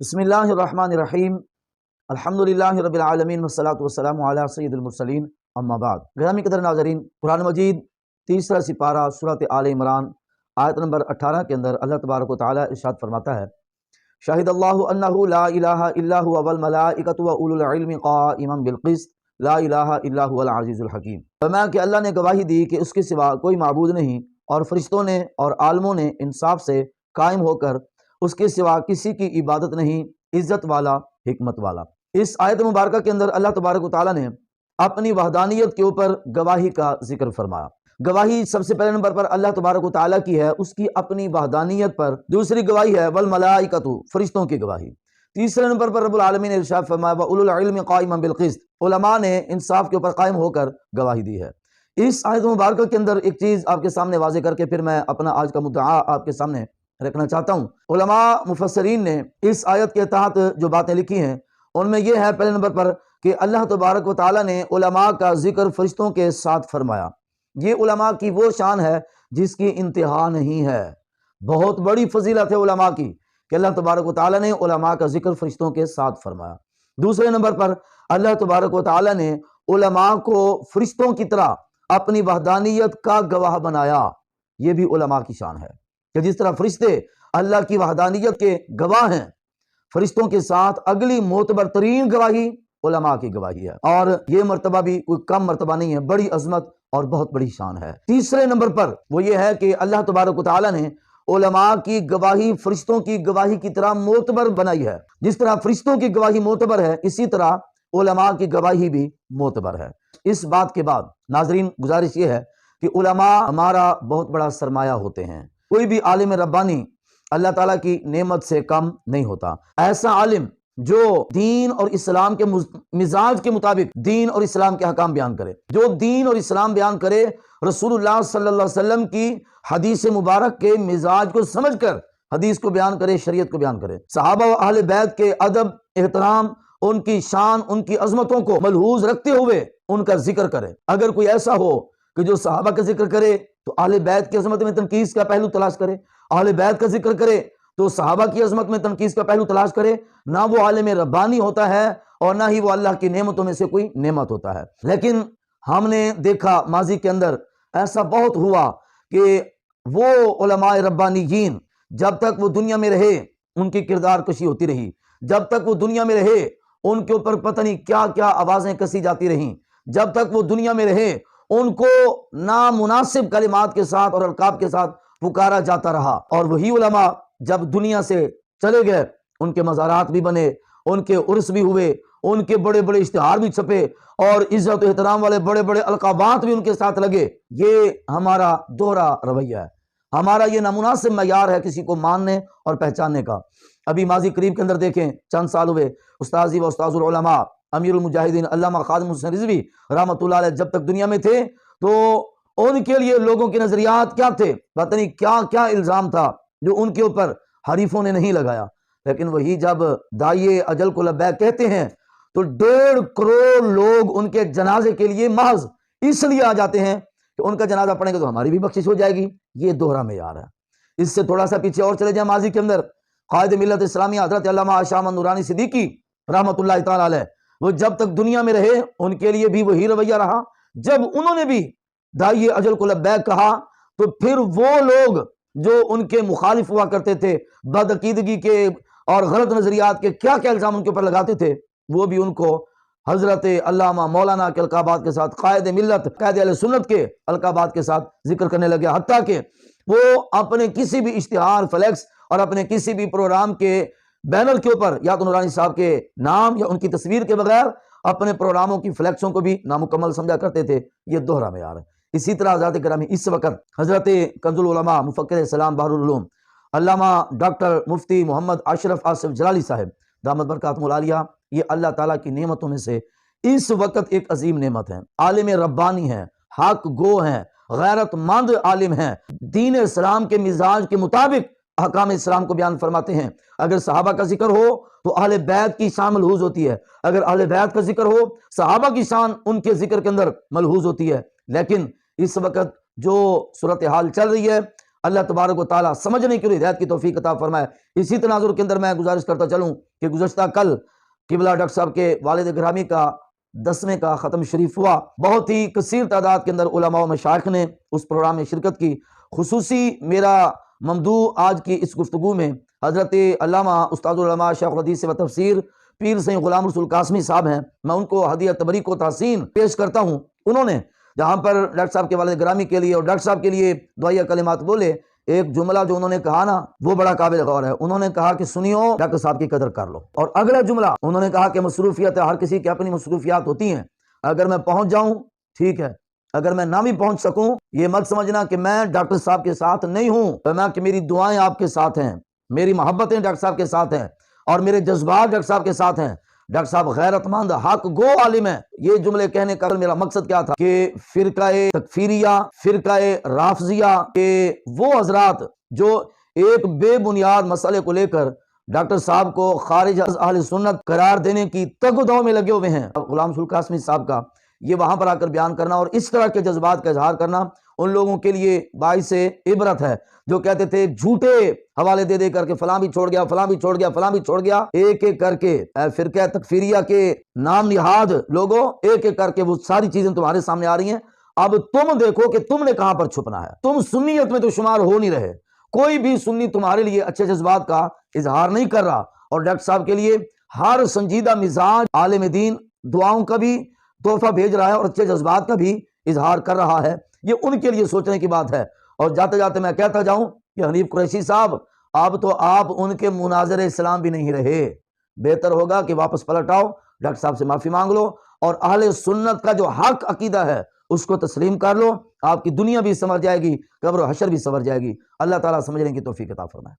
بسم اللہ الرحمن الرحیم الحمدللہ رب العالمین والصلاة والسلام علی سید المرسلین اما بعد۔ گرامی قدر ناظرین، قرآن مجید تیسرا سپارہ سورۃ آل عمران آیت نمبر 18 کے اندر اللہ تبارک و تعالی ارشاد فرماتا ہے، شاہد اللہ انہ لا الہ الا هو والملائکۃ واولو العلم قائما بالقسط لا الہ الا هو العزیز الحکیم۔ فرمایا کہ اللہ نے گواہی دی کہ اس کے سوا کوئی معبود نہیں، اور فرشتوں نے اور عالموں نے انصاف سے قائم ہو کر اس کے سوا کسی کی عبادت نہیں، عزت والا، حکمت والا۔ اس آیت مبارکہ کے اندر اللہ تبارک و تعالیٰ نے اپنی وحدانیت کے اوپر گواہی کا ذکر فرمایا۔ گواہی سب سے پہلے نمبر پر اللہ تبارک و تعالیٰ کی ہے، اس کی اپنی وحدانیت پر۔ دوسری گواہی ہے والملائکۃ، فرشتوں کی گواہی۔ تیسرے نمبر پر رب العالمین نے ارشاد فرمایا وَأُولُو الْعِلْمِ قَائِمًا بِالْقِسْطِ، علماء نے انصاف کے اوپر قائم ہو کر گواہی دی ہے۔ اس آیت مبارکہ کے اندر ایک چیز آپ کے سامنے واضح کر کے پھر میں اپنا آج کا مدعا آپ کے سامنے رکھنا چاہتا ہوں۔ علماء مفسرین نے اس آیت کے تحت جو باتیں لکھی ہیں ان میں یہ ہے، پہلے نمبر پر کہ اللہ تبارک و تعالیٰ نے علماء کا ذکر فرشتوں کے ساتھ فرمایا۔ یہ علماء کی وہ شان ہے جس کی انتہا نہیں ہے۔ بہت بڑی فضیلت ہے علماء کی کہ اللہ تبارک و تعالیٰ نے علماء کا ذکر فرشتوں کے ساتھ فرمایا۔ دوسرے نمبر پر اللہ تبارک و تعالیٰ نے علماء کو فرشتوں کی طرح اپنی وحدانیت کا گواہ بنایا۔ یہ بھی علماء کی شان ہے کہ جس طرح فرشتے اللہ کی وحدانیت کے گواہ ہیں، فرشتوں کے ساتھ اگلی معتبر ترین گواہی علماء کی گواہی ہے، اور یہ مرتبہ بھی کوئی کم مرتبہ نہیں ہے، بڑی عظمت اور بہت بڑی شان ہے۔ تیسرے نمبر پر وہ یہ ہے کہ اللہ تبارک و تعالیٰ نے علماء کی گواہی فرشتوں کی گواہی کی طرح معتبر بنائی ہے۔ جس طرح فرشتوں کی گواہی معتبر ہے، اسی طرح علماء کی گواہی بھی معتبر ہے۔ اس بات کے بعد ناظرین گزارش یہ ہے کہ علماء ہمارا بہت بڑا سرمایہ ہوتے ہیں۔ کوئی بھی عالم ربانی اللہ تعالیٰ کی نعمت سے کم نہیں ہوتا۔ ایسا عالم جو دین اور اسلام کے مزاج کے مطابق دین اور اسلام کے احکام بیان کرے، جو دین اور اسلام بیان کرے، رسول اللہ صلی اللہ علیہ وسلم کی حدیث مبارک کے مزاج کو سمجھ کر حدیث کو بیان کرے، شریعت کو بیان کرے، صحابہ و اہل بیت کے ادب، احترام، ان کی شان، ان کی عظمتوں کو ملحوظ رکھتے ہوئے ان کا ذکر کرے۔ اگر کوئی ایسا ہو کہ جو صحابہ کا ذکر کرے تو اہل بیت کی عظمت میں تنقیص کا پہلو تلاش کرے، اہل بیت کا ذکر کرے تو صحابہ کی عظمت میں تنقیص کا پہلو تلاش کرے، نہ وہ عالم ربانی ہوتا ہے اور نہ ہی وہ اللہ کی نعمتوں میں سے کوئی نعمت ہوتا ہے۔ لیکن ہم نے دیکھا ماضی کے اندر ایسا بہت ہوا کہ وہ علماء ربانیین جب تک وہ دنیا میں رہے ان کی کردار کشی ہوتی رہی، جب تک وہ دنیا میں رہے ان کے اوپر پتہ نہیں کیا کیا آوازیں کسی جاتی رہیں، جب تک وہ دنیا میں رہے ان کو نامناسب کلمات کے ساتھ اور القاب کے ساتھ پکارا جاتا رہا، اور وہی علماء جب دنیا سے چلے گئے ان کے مزارات بھی بنے، ان کے عرس بھی ہوئے، ان کے بڑے بڑے اشتہار بھی چھپے، اور عزت و احترام والے بڑے بڑے القابات بھی ان کے ساتھ لگے۔ یہ ہمارا دوہرا رویہ ہے، ہمارا یہ نامناسب معیار ہے کسی کو ماننے اور پہچاننے کا۔ ابھی ماضی قریب کے اندر دیکھیں، چند سال ہوئے استاذی و استاذ العلماء امیر المجاہدین علامہ خادم حسین رضوی رحمۃ اللہ علیہ جب تک دنیا میں تھے تو ان کے لیے لوگوں کے نظریات کیا تھے، پتہ نہیں کیا کیا الزام تھا جو ان کے اوپر حریفوں نے نہیں لگایا۔ لیکن وہی جب داعی اجل کو لبیک کہتے ہیں تو 1.5 کروڑ لوگ ان کے جنازے کے لیے محض اس لیے آ جاتے ہیں کہ ان کا جنازہ پڑھیں گے تو ہماری بھی بخشش ہو جائے گی۔ یہ دوہرا معیار ہے۔ اس سے تھوڑا سا پیچھے اور چلے جائیں، ماضی کے اندر قائد ملت اسلامیہ حضرت علامہ شاہ نورانی صدیقی رحمۃ اللہ تعالی علیہ، وہ جب تک دنیا میں رہے ان کے لیے بھی وہی رویہ رہا۔ جب انہوں نے بھی داعی اجل کو لبیک کہا تو پھر وہ لوگ جو ان کے مخالف ہوا کرتے تھے، بدعقیدگی کے اور غلط نظریات کے کیا کیا الزام ان کے اوپر لگاتے تھے، وہ بھی ان کو حضرت علامہ مولانا کے القابات کے ساتھ، قائد ملت، قائد اہل سنت کے القابات کے ساتھ ذکر کرنے لگے، حتیٰ کہ وہ اپنے کسی بھی اشتہار، فلیکس اور اپنے کسی بھی پروگرام کے بینر کے اوپر یا تو نورانی صاحب کے نام یا ان کی تصویر کے بغیر اپنے پروگراموں کی فلیکسوں کو بھی نامکمل سمجھا کرتے تھے۔ یہ دوہرا معیار ہے۔ اسی طرح حضرت گرامی اس وقت حضرت کنز العلماء مفکر اسلام بحر العلوم علامہ ڈاکٹر مفتی محمد اشرف آصف جلالی صاحب دامت برکاتہم العالیہ، یہ اللہ تعالیٰ کی نعمتوں میں سے اس وقت ایک عظیم نعمت ہے۔ عالم ربانی ہیں، حق گو ہیں، غیرت مند عالم ہیں، دین اسلام کے مزاج کے مطابق احکام اسلام کو بیان فرماتے ہیں۔ اگر صحابہ کا ذکر ہو تو اہل بیت کی شان ملحوظ ہوتی ہے، اگر اہل بیت کا ذکر ہو صحابہ کی شان ان کے ذکر کے اندر ملحوظ ہوتی ہے۔ لیکن اس وقت جو صورتحال چل رہی ہے، اللہ تبارک و تعالیٰ سمجھنے کی ہدایت کی توفیق عطا فرمائے۔ اسی تناظر کے اندر میں گزارش کرتا چلوں کہ گزشتہ کل قبلہ ڈاکٹر صاحب کے والد گرامی کا 10ویں کا ختم شریف ہوا۔ بہت ہی کثیر تعداد کے اندر علماء و مشائخ نے اس پروگرام میں شرکت کی۔ خصوصی میرا ممدوح آج کی اس گفتگو میں حضرت علامہ استاد العلماء شیخ الحدیث و تفسیر پیر سید غلام رسول قاسمی صاحب ہیں، میں ان کو ہدیہ تبریک و تحسین پیش کرتا ہوں۔ انہوں نے جہاں پر ڈاکٹر صاحب کے والد گرامی کے لیے اور ڈاکٹر صاحب کے لیے دعائیہ کلمات بولے، ایک جملہ جو انہوں نے کہا نا وہ بڑا قابل غور ہے۔ انہوں نے کہا کہ سنیو، ڈاکٹر صاحب کی قدر کر لو۔ اور اگلا جملہ انہوں نے کہا کہ مصروفیت، ہر کسی کی اپنی مصروفیات ہوتی ہیں، اگر میں پہنچ جاؤں ٹھیک ہے، اگر میں نہ بھی پہنچ سکوں یہ مت سمجھنا کہ میں ڈاکٹر صاحب کے ساتھ نہیں ہوں، فرمایا کہ میری دعائیں آپ کے ساتھ ہیں، میری محبتیں ڈاکٹر صاحب کے ساتھ ہیں، اور میرے جذبات ڈاکٹر صاحب کے ساتھ ہیں۔ ڈاکٹر صاحب غیرت مند حق گو عالم ہے۔ یہ جملے کہنے کا میرا مقصد کیا تھا کہ فرقہ تکفیریہ، فرقہ رافضیہ کے وہ حضرات جو ایک بے بنیاد مسئلے کو لے کر ڈاکٹر صاحب کو خارج از اہل سنت قرار دینے کی تگ و دو میں لگے ہوئے ہیں، غلام رسول قاسمی صاحب کا یہ وہاں پر آ کر بیان کرنا اور اس طرح کے جذبات کا اظہار کرنا ان لوگوں کے لیے باعث عبرت ہے جو کہتے تھے جھوٹے حوالے دے دے کر کے فلاں بھی چھوڑ گیا، فلاں بھی چھوڑ گیا، فلاں بھی چھوڑ گیا، ایک ایک کر کے فرقہ تکفیریہ کے نام نہاد لوگوں ایک ایک کر کے وہ ساری چیزیں تمہارے سامنے آ رہی ہیں۔ اب تم دیکھو کہ تم نے کہاں پر چھپنا ہے۔ تم سنیت میں تو شمار ہو نہیں رہے، کوئی بھی سنی تمہارے لیے اچھے جذبات کا اظہار نہیں کر رہا، اور ڈاکٹر صاحب کے لیے ہر سنجیدہ مزاج عالم دین دعاؤں کا بھی تحفہ بھیج رہا ہے اور اچھے جذبات کا بھی اظہار کر رہا ہے۔ یہ ان کے لیے سوچنے کی بات ہے۔ اور جاتے جاتے میں کہتا جاؤں کہ حنیف قریشی صاحب اب تو آپ ان کے مناظر اسلام بھی نہیں رہے، بہتر ہوگا کہ واپس پلٹ آؤ، ڈاکٹر صاحب سے معافی مانگ لو اور اہل سنت کا جو حق عقیدہ ہے اس کو تسلیم کر لو، آپ کی دنیا بھی سنور جائے گی، قبر و حشر بھی سنور جائے گی۔ اللہ تعالیٰ سمجھنے کی توفیق عطا فرمائے۔